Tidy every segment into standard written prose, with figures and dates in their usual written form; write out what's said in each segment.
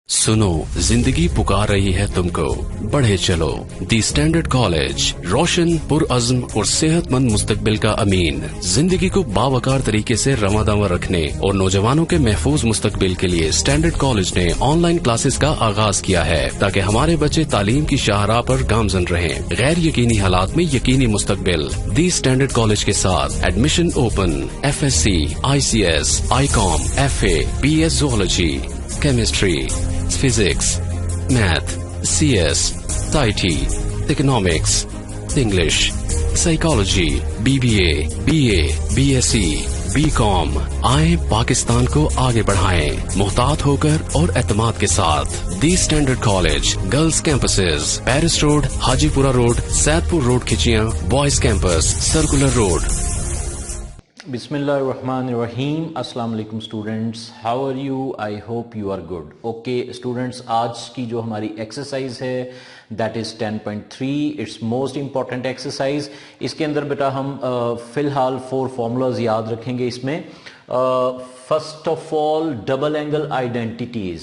सुनो, जिंदगी पुकार रही है तुमको, बढ़े चलो। दी स्टैंडर्ड कॉलेज, रोशन, पुरअज़्म और सेहतमंद मुस्तकबिल का अमीन। जिंदगी को बावकार तरीके से रवादावा रखने और नौजवानों के महफूज मुस्तकबिल के लिए स्टैंडर्ड कॉलेज ने ऑनलाइन क्लासेस का आगाज किया है, ताकि हमारे बच्चे तालीम की शाहराह पर गामजन रहें। गैर यकीनी हालात में यकीनी मुस्तकबिल। दी स्टैंडर्ड कॉलेज के साथ admission open. FSC, ICS, ICOM, FA, BS Zoology, Chemistry, Physics, Math, CS, IT, Economics, English, Psychology, BBA, BA, BSc, BCom। आए पाकिस्तान को आगे बढ़ाएं, मुहतात होकर और एतमाद के साथ। The standard college, girls campuses, Paris road, Hajipura road, Saidpur road Khichian, boys campus, circular road. बिस्मिल्लाहिर्रहमानिर्रहीम। अस्सलाम वालेकुम students, how are you? I hope you are good. Okay students, आज की जो हमारी एक्सरसाइज है that is 10.3। It's most important exercise. इसके अंदर बेटा हम फ़िलहाल 4 फार्मूलाज याद रखेंगे। इसमें first of all double angle identities.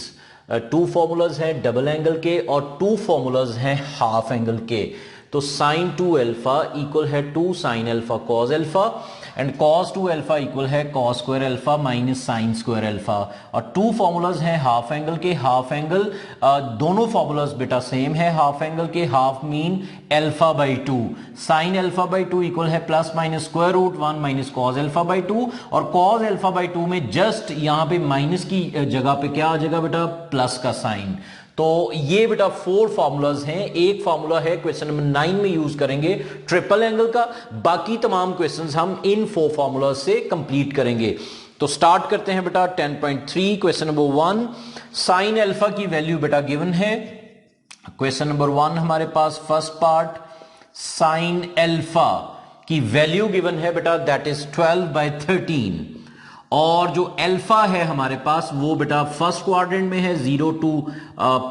2 formulas हैं डबल एंगल के और 2 फार्मूलाज हैं हाफ एंगल के। तो साइन 2 अल्फा इक्वल है 2 sine alpha cos alpha and cos 2 alpha equal है cos square alpha minus sine square alpha. और 2 फार्मूलाज हैं हाफ एंगल के। हाफ एंगल दोनों फार्मूलाज बेटा सेम है। हाफ एंगल के half mean alpha by 2। Sine alpha by 2 equal है plus minus square root 1 minus cos alpha by 2। और cos alpha by 2 में जस्ट यहां पे माइनस की जगह पे क्या आ जाएगा बेटा? प्लस का साइन। तो ये बेटा 4 फार्मूलाज हैं। एक फार्मूला है क्वेश्चन नंबर 9 में यूज करेंगे ट्रिपल एंगल का। बाकी तमाम क्वेश्चंस हम इन 4 फार्मूलाज से कंप्लीट करेंगे। तो स्टार्ट करते हैं बेटा 10.3 क्वेश्चन नंबर 1। साइन अल्फा की वैल्यू बेटा गिवन है। क्वेश्चन नंबर 1 हमारे पास फर्स्ट पार्ट, साइन अल्फा की वैल्यू गिवन है बेटा दैट इज 12/13। और जो अल्फा है हमारे पास वो बेटा फर्स्ट क्वाड्रेंट में है 0 to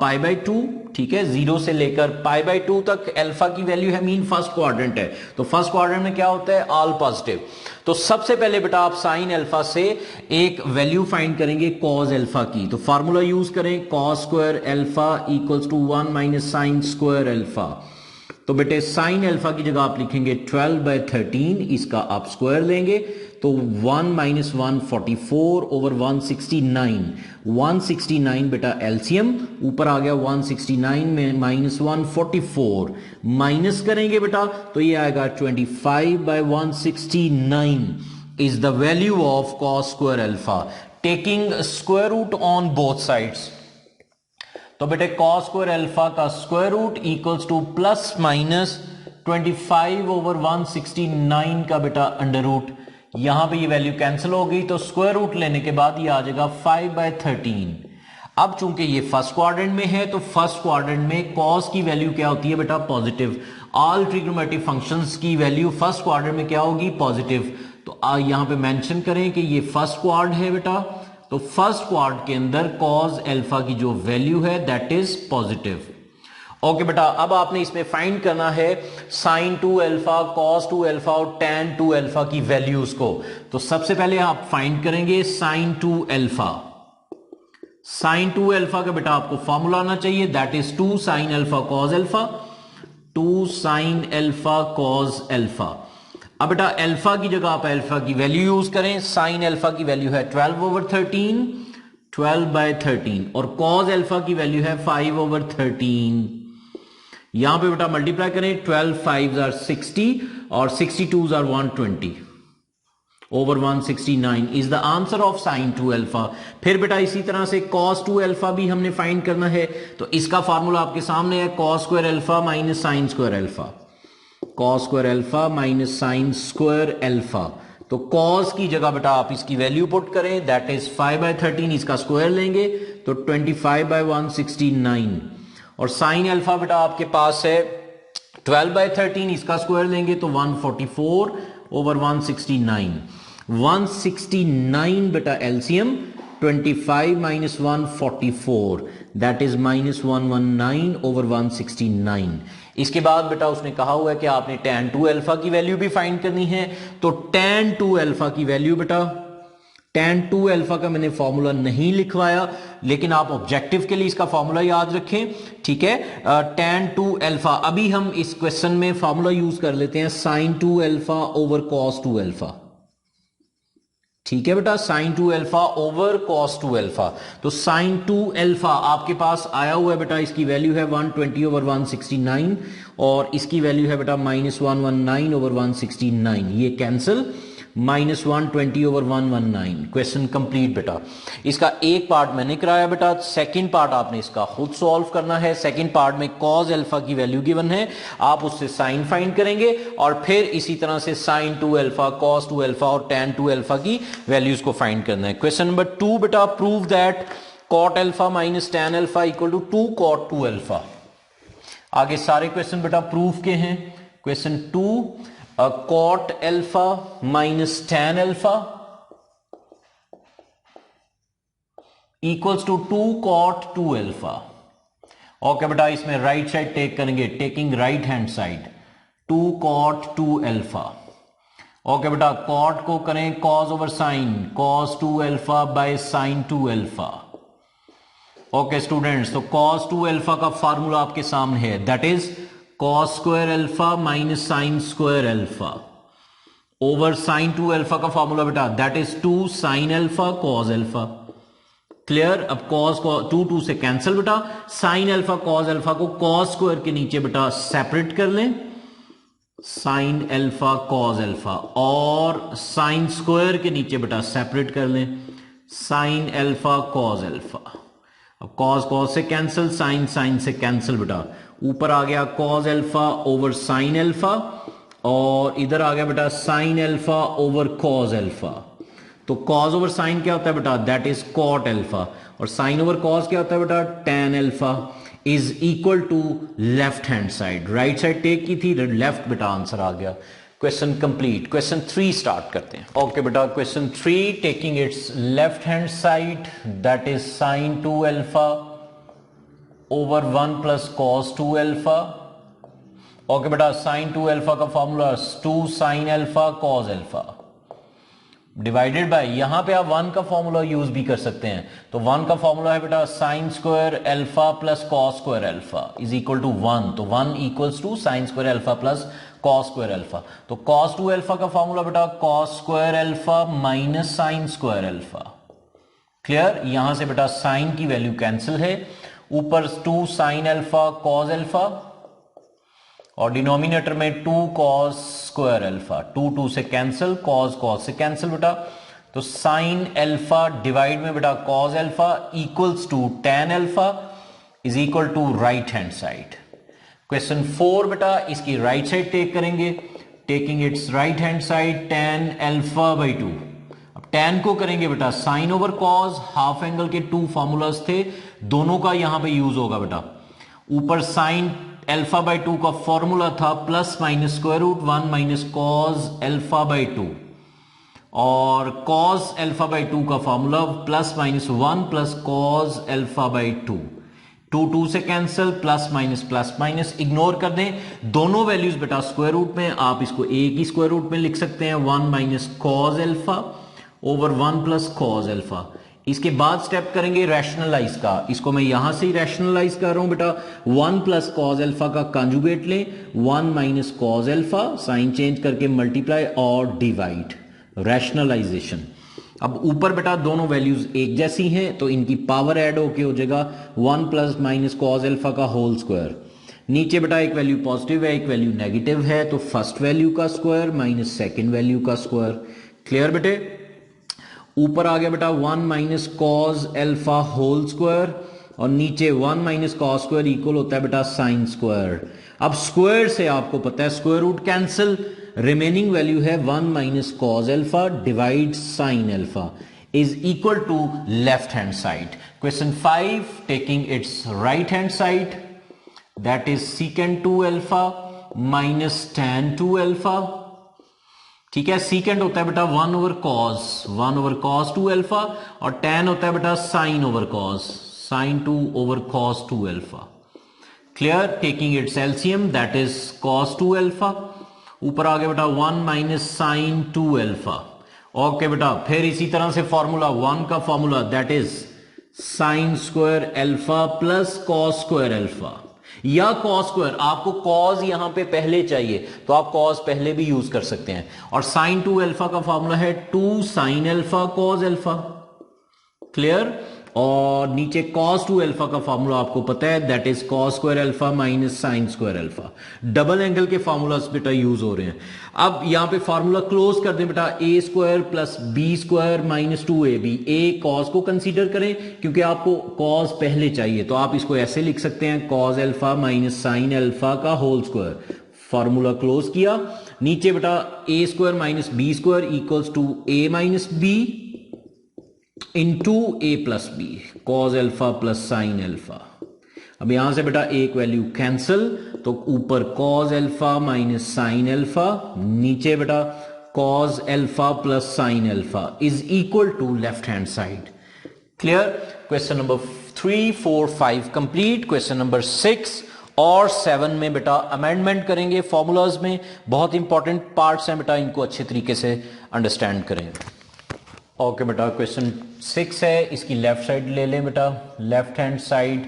π/2। ठीक है, 0 से लेकर π/2 तक अल्फा की वैल्यू है, मीन फर्स्ट क्वाड्रेंट है। तो फर्स्ट क्वाड्रेंट में क्या होता है? All positive. तो सबसे पहले बेटा आप साइन अल्फा से एक वैल्यू फाइंड करेंगे कॉस अल्फा की। तो फार्मूला यूज करें cos square alpha equals to 1 minus sine square alpha. तो बेटे साइन अल्फा की जगह आप लिखेंगे 12/13, इसका आप स्क्वायर लेंगे तो 1 माइनस 144 ओवर 169। 169 बेटा एलसीएम ऊपर आ गया 169 में माइनस 144 माइनस करेंगे बेटा तो ये आएगा 25/169 is the value of cos square alpha taking square root on both sides. तो बेटे कॉस स्क्वायर अल्फा का square root equals to plus minus 25/169 का बेटा अंडर रूट। यहां पे ये वैल्यू कैंसिल हो गई तो स्क्वायर रूट लेने के बाद ये आ जाएगा 5/13। अब चूंकि ये फर्स्ट क्वाड्रेंट में है तो फर्स्ट क्वाड्रेंट में कॉस की वैल्यू क्या होती है बेटा? पॉजिटिव। ऑल ट्रिग्नोमेट्रिक फंक्शंस की वैल्यू फर्स्ट क्वाड्रेंट में क्या होगी? पॉजिटिव। तो यहां पे मेंशन करें कि ये फर्स्ट क्वाड है बेटा, तो फर्स्ट क्वाड के अंदर कॉस अल्फा की जो वैल्यू है दैट इज पॉजिटिव। ओके बेटा, अब आपने इसमें फाइंड करना है साइन 2 अल्फा, कॉस 2 अल्फा और टैन 2 अल्फा की वैल्यूज को। तो सबसे पहले आप फाइंड करेंगे साइन 2 अल्फा। साइन 2 अल्फा का बेटा आपको फॉर्मूला आना चाहिए that is 2 sine alpha cos alpha. 2 sine alpha cos alpha. अब बेटा अल्फा की जगह आप अल्फा की वैल्यू यूज करें। साइन अल्फा की वैल्यू है 12/13, 12/13 और कॉस अल्फा की वैल्यू है 5/13। यहां पे बेटा मल्टीप्लाई करें 12 5s are 60 और 62s are 120 over 169 is the answer of sine 2 alpha. फिर बेटा इसी तरह से cos 2 अल्फा भी हमने फाइंड करना है। तो इसका फार्मूला आपके सामने है cos square alpha minus sine square alpha. cos square alpha minus sine square alpha. तो cos की जगह बेटा आप इसकी वैल्यू पुट करें दैट इज 5/13, इसका स्क्वायर लेंगे तो 25/169 और साइन अल्फा बेटा आपके पास है 12/13, इसका स्क्वायर लेंगे तो 144 ओवर 169। 169 बेटा LCM 25 minus 144 that is minus 119 over 169। इसके बाद बेटा उसने कहा हुआ है कि आपने tan 2 अल्फा की वैल्यू भी फाइंड करनी है। तो tan 2 अल्फा की वैल्यू बेटा tan 2 अल्फा का मैंने फॉर्मूला नहीं लिखवाया, लेकिन आप ऑब्जेक्टिव के लिए इसका फॉर्मूला याद रखें, ठीक है। tan 2 अल्फा, अभी हम इस क्वेश्चन में फॉर्मूला यूज कर लेते हैं sin 2 alpha over cos 2 alpha, ठीक है बेटा, sin 2 alpha over cos 2 alpha. तो sin 2 अल्फा आपके पास आया हुआ है बेटा, इसकी वैल्यू है 120 ओवर 169 और इसकी वैल्यू है बेटा -119 ओवर 169, ये कैंसिल, -120 ओवर 119। क्वेश्चन कंप्लीट बेटा। इसका एक पार्ट मैंने कराया बेटा, सेकंड पार्ट आपने इसका खुद सॉल्व करना है। सेकंड पार्ट में cos अल्फा की वैल्यू गिवन है, आप उससे साइन फाइंड करेंगे और फिर इसी तरह से sin 2 अल्फा, cos 2 अल्फा और tan 2 अल्फा की वैल्यूज को फाइंड करना है। क्वेश्चन नंबर 2 बेटा, prove that cot alpha minus tan alpha equal to 2 cot 2 alpha. आगे सारे क्वेश्चन बेटा प्रूफ के हैं। Question 2, cot alpha minus tan alpha equals to 2 cot 2 alpha. Okay बेटा, इसमें राइट साइड टेक करेंगे, taking right hand side, 2 cot 2 alpha. Okay बेटा, cot को करें cos over sine, cos 2 alpha by sin 2 alpha. Okay students, तो cos 2 alpha का formula आपके सामने है, that is cos square alpha minus sin square alpha over sin 2 alpha का formula बेटा, that is 2 sin alpha cos alpha. Clear? अब cos को 2 से कैंसिल बेटा, sin अल्फा cos अल्फा को cos स्क्वायर के नीचे बेटा सेपरेट कर लें, sin अल्फा cos अल्फा, और sin स्क्वायर के नीचे बेटा सेपरेट कर लें, sin अल्फा cos अल्फा। अब cos cos से कैंसिल, sin से कैंसिल बेटा, ऊपर आ गया cos alpha over sin alpha और इधर आ गया बेटा sin alpha over cos alpha. तो cos ओवर sin क्या होता है बेटा, दैट इज cot अल्फा, और sin ओवर cos क्या होता है बेटा, tan alpha, is equal to left hand side, right side take की थी, लेफ्ट बेटा आंसर आ गया। Question complete. क्वेश्चन 3 स्टार्ट करते हैं। ओके बेटा, question 3, taking it's left hand side, that is sin 2 alpha over 1 plus cos 2 alpha. Okay बेटा, sin 2 alpha का formula 2 sin alpha cos alpha divided by, यहां पे आप 1 का फॉर्मूला यूज भी कर सकते हैं, तो 1 का फॉर्मूला है बेटा sin square alpha plus cos square alpha is equal to 1, तो 1 equals to sin square alpha plus cos square alpha. तो cos 2 अल्फा का फॉर्मूला बेटा cos square alpha minus sin square alpha. Clear? यहां से बेटा sin की value cancel है, ऊपर 2 sin अल्फा cos अल्फा और डिनोमिनेटर में 2 cos स्क्वायर अल्फा, 2 से कैंसिल, cos से कैंसिल बेटा, तो sin अल्फा डिवाइड में बेटा cos alpha equals to tan alpha is equal to right hand side. Question 4 बेटा, इसकी राइट साइड टेक करेंगे, taking its right hand side, tan alpha by 2। अब tan को करेंगे बेटा sin over cos, half angle के 2 फॉर्मूलाज थे, दोनों का यहां पे यूज होगा बेटा। ऊपर sin अल्फा बाई 2 का फॉर्मूला था plus minus square root 1 minus cos alpha by 2, और cos अल्फा बाई 2 का formula plus minus 1 plus cos alpha by 2, 2 से कैंसिल, प्लस माइनस इग्नोर कर दें, दोनों वैल्यूज बेटा स्क्वायर रूट में, आप इसको एक ही स्क्वायर रूट में लिख सकते हैं, 1 minus cos alpha over 1 plus cos alpha. इसके बाद स्टेप करेंगे रैशनलाइज का, इसको मैं यहां से ही रैशनलाइज कर रहा हूं बेटा, 1 प्लस cos अल्फा का कंजुगेट लें, 1 minus cos alpha, sine change करके मल्टीप्लाई और डिवाइड, रैशनलाइजेशन। अब ऊपर बेटा दोनों वैल्यूज एक जैसी हैं, तो इनकी पावर ऐड होके हो जाएगा 1 प्लस माइनस cos अल्फा का होल स्क्वायर। नीचे बेटा एक वैल्यू पॉजिटिव है, एक वैल्यू नेगेटिव है, तो फर्स्ट वैल्यू का स्क्वायर माइनस सेकेंड वैल्यू का स्क्वायर। क्लियर बेटे? ऊपर आ गया बेटा 1 minus cos alpha whole square, और नीचे 1 माइनस cos स्क्वायर इक्वल होता है बेटा sin स्क्वायर। अब स्क्वायर से आपको पता है square root cancel, remaining value है 1 minus cos alpha divide sin alpha is equal to left hand side. Question 5, taking its right hand side, that is secant 2 alpha minus tan 2 alpha. ठीक है, secant होता है बेटा 1 over cos 2 alpha, और tan होता है बेटा sin over cos, sin 2 over cos 2 alpha. Clear? Taking its LCM, that is cos 2 alpha, ऊपर आ गया बेटा 1 माइनस sin 2 अल्फा ओके बेटा, फिर इसी तरह से फॉर्मूला 1 का formula that is sine square alpha plus cos square alpha, या कॉस स्क्वायर, आपको कॉस यहां पे पहले चाहिए तो आप कॉस पहले भी यूज कर सकते हैं। और साइन 2 अल्फा का फॉर्मूला है 2 sine alpha cos alpha, clear. और नीचे cos 2 अल्फा का फॉर्मूला आपको पता है that is cos square alpha minus sine square alpha. Double angle के फॉर्मूलास बेटा यूज हो रहे हैं। अब यहां पे फॉर्मूला क्लोज कर दें बेटा, A square plus B square minus 2ab। A cos को कंसीडर करें क्योंकि आपको cos पहले चाहिए, तो आप इसको ऐसे लिख सकते हैं cos alpha minus sine alpha का होल स्क्वायर। फॉर्मूला क्लोज किया, नीचे बेटा A square minus B square equals to A minus B into A plus B, cos alpha plus sine alpha. अब यहां से बेटा एक वैल्यू कैंसिल, तो ऊपर cos alpha minus sine alpha, नीचे बेटा cos alpha plus sine alpha is equal to left hand side. Clear. Question number 3, 4, 5 complete. Question number 6 और 7 में बेटा अमेंडमेंट करेंगे फॉर्मूलाज में, बहुत इंपॉर्टेंट पार्ट्स हैं बेटा, इनको अच्छे तरीके से अंडरस्टैंड करें। ओके बेटा, क्वेश्चन 6 है, इसकी लेफ्ट साइड ले लें बेटा, left hand side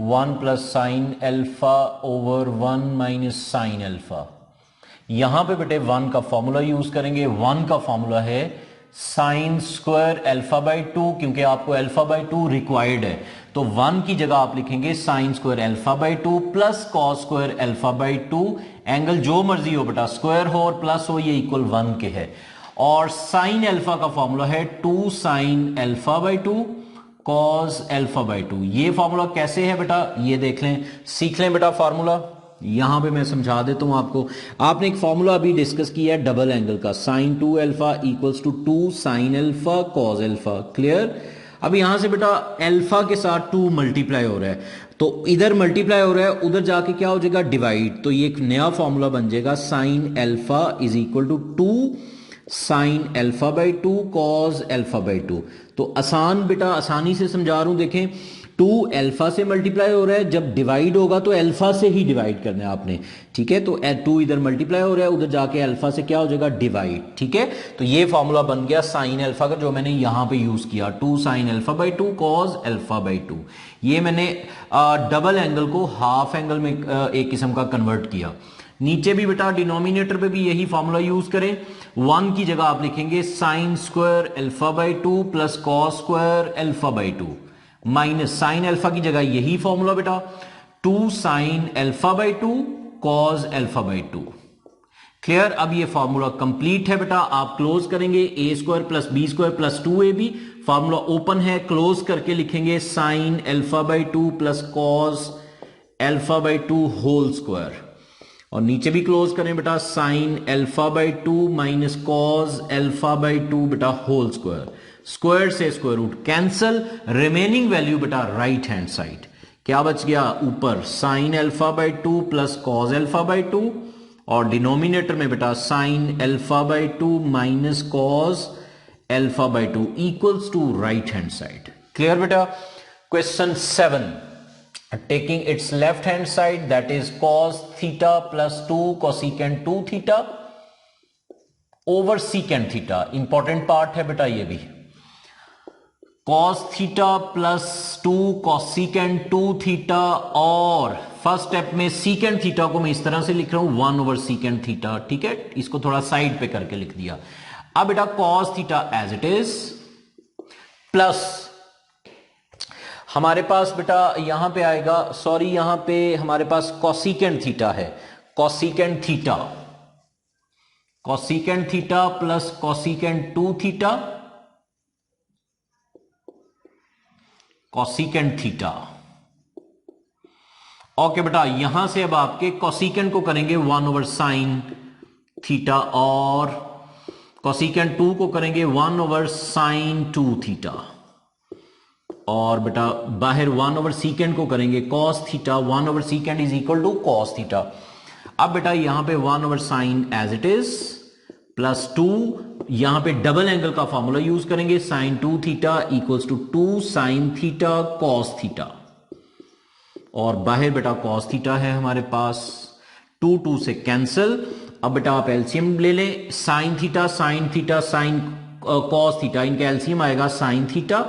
1 plus sine alpha over 1 minus sine alpha. यहां पे बेटे 1 का फॉर्मूला यूज करेंगे। 1 का फॉर्मूला है साइन स्क्वायर अल्फा बाई 2, क्योंकि आपको अल्फा बाई 2 रिक्वायर्ड है, तो 1 की जगह आप लिखेंगे sine square alpha by 2 plus cos square alpha by 2। Angle जो मर्जी हो बेटा, स्क्वायर हो और प्लस हो, ये इक्वल 1 के है। और साइन अल्फा का फॉर्मूला है 2 sine alpha by 2 cos alpha by 2। ये फॉर्मूला कैसे है बेटा, ये देख लें, सीख लें बेटा फॉर्मूला। यहां पे मैं समझा देता हूं आपको। आपने एक फॉर्मूला अभी डिस्कस किया है डबल एंगल का, sine 2 alpha equals to 2 sine alpha cos alpha, clear. अब यहां से बेटा अल्फा के साथ 2 मल्टीप्लाई हो रहा है, तो इधर मल्टीप्लाई हो रहा है, उधर जाके क्या हो जाएगा डिवाइड, तो ये एक नया फॉर्मूला बन जाएगा sine alpha is equal to 2 sine alpha by 2 cos alpha by 2। तो आसान बेटा, आसानी से समझा रहा हूं, देखें 2 अल्फा से मल्टीप्लाई हो रहा है, जब डिवाइड होगा तो अल्फा से ही डिवाइड करना है आपने, ठीक है। तो 2 इधर मल्टीप्लाई हो रहा है, उधर जाके अल्फा से क्या हो जाएगा डिवाइड, ठीक है। तो ये फॉर्मूला बन गया साइन अल्फा का, जो मैंने यहां पे यूज किया 2 sine alpha by 2 cos alpha by 2। ये मैंने डबल एंगल को हाफ एंगल में एक किस्म का कन्वर्ट किया। नीचे भी बेटा डिनोमिनेटर पे भी यही फॉर्मूला यूज करें। 1 की जगह आप लिखेंगे sine square alpha by 2 plus cos square alpha by 2 minus sine alpha की जगह यही फॉर्मूला बेटा 2 sine alpha by 2 cos alpha by 2, clear. अब ये फॉर्मूला कंप्लीट है बेटा, आप क्लोज करेंगे A square plus B square plus 2ab, formula open है, क्लोज करके लिखेंगे sine alpha by 2 plus cos alpha by 2 whole square, और नीचे भी क्लोज करें बेटा sine alpha by 2 minus cos alpha by 2 बेटा होल स्क्वायर, स्क्वायर से square root cancel, remaining value बेटा राइट हैंड साइड क्या बच गया, ऊपर sine alpha by 2 plus cos alpha by 2, और डिनोमिनेटर में बेटा sine alpha by 2 minus cos alpha by 2 equals to right hand side, clear बेटा। Question 7, taking its left hand side that is cos theta plus 2 cosecant 2 theta over secant theta, important part है बेटा ये भी, cos theta plus 2 cosecant 2 theta, और first step में secant theta को मैं इस तरह से लिख रहा हूं 1 over secant theta, ठीक है, इसको थोड़ा साइड पे करके लिख दिया। अब बेटा cos theta as it is plus हमारे पास बेटा यहां पे आएगा, सॉरी यहां पे हमारे पास कॉसिकेंट थीटा है, cosecant theta, cosecant theta plus cosecant 2 theta, cosecant theta. Okay बेटा, यहां से अब आपके कॉसिकेंट को करेंगे 1 ओवर साइन थीटा, और कॉसिकेंट 2 को करेंगे 1 ओवर साइन 2 थीटा, और बेटा बाहर 1 ओवर सीकेंड को करेंगे cos theta, 1 over secant is equal to cos theta. अब बेटा यहां पे 1 over sine as it is plus 2, यहां पे डबल एंगल का फॉर्मूला यूज करेंगे sine 2 theta equals to 2 sine theta cos theta, और बाहर बेटा कॉस थीटा है हमारे पास, 2 से कैंसिल। अब बेटा आप एलसीएम ले लें, sine theta sine cos theta, इनका एलसीएम आएगा साइन थीटा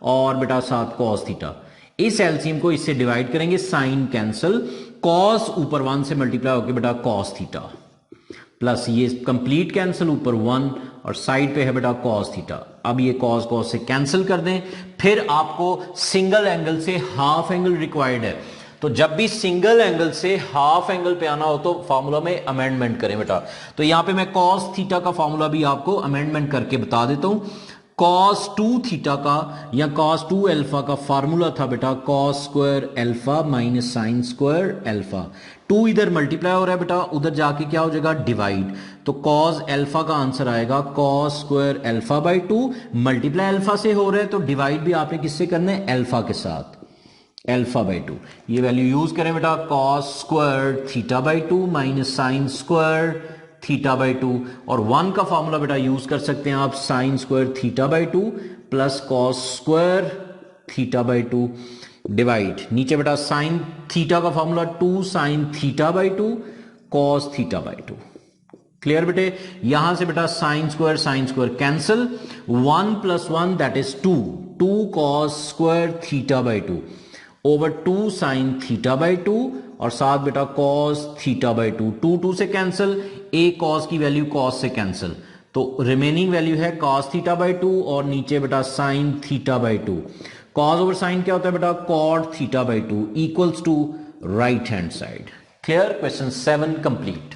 और बेटा साथ कॉस थीटा। इस एलसीएम को इससे डिवाइड करेंगे, साइन कैंसिल, कॉस ऊपर 1 से मल्टीप्लाई होकर बेटा कॉस थीटा, प्लस ये कंप्लीट कैंसिल ऊपर 1 और साइड पे है बेटा कॉस थीटा। अब ये कॉस कॉस से कैंसिल कर दें। फिर आपको सिंगल एंगल से हाफ एंगल रिक्वायर्ड है, तो जब भी सिंगल एंगल से हाफ एंगल पे आना हो तो फॉर्मूला में अमेंडमेंट करें बेटा। तो यहां पे मैं कॉस थीटा का फॉर्मूला भी आपको अमेंडमेंट करके बता देता हूं। कॉस 2 थीटा का या कॉस 2 अल्फा का फार्मूला था बेटा cos square alpha minus sine square alpha. 2 इधर मल्टीप्लाई हो रहा है बेटा, उधर जाके क्या हो जाएगा डिवाइड, तो कॉस अल्फा का आंसर आएगा cos square alpha by 2, multiply alpha से हो रहा है तो डिवाइड भी आपने किससे करना है, अल्फा के साथ, अल्फा बाई 2। ये वैल्यू यूज करें बेटा, cos square theta by 2 minus sine square theta by 2, और 1 का फॉर्मूला बेटा यूज कर सकते हैं आप, sine square theta by 2 plus cos square theta by 2 divide, नीचे बेटा साइन थीटा का formula 2 sine theta by 2 cos theta by 2। Clear बेटे, यहां से बेटा sine square cancel, 1 plus 1 that is 2, 2 cos square theta by 2 over 2 sine theta by 2 और साथ बेटा कॉस थीटा बाई 2, 2 से कैंसिल, ए कॉस की वैल्यू कॉस से कैंसिल, तो रिमेनिंग वैल्यू है कॉस थीटा बाई 2 और नीचे बेटा sine theta by 2। Cos over sine क्या होता है बेटा, cot theta by 2 equals to right hand side. Clear, question 7 complete.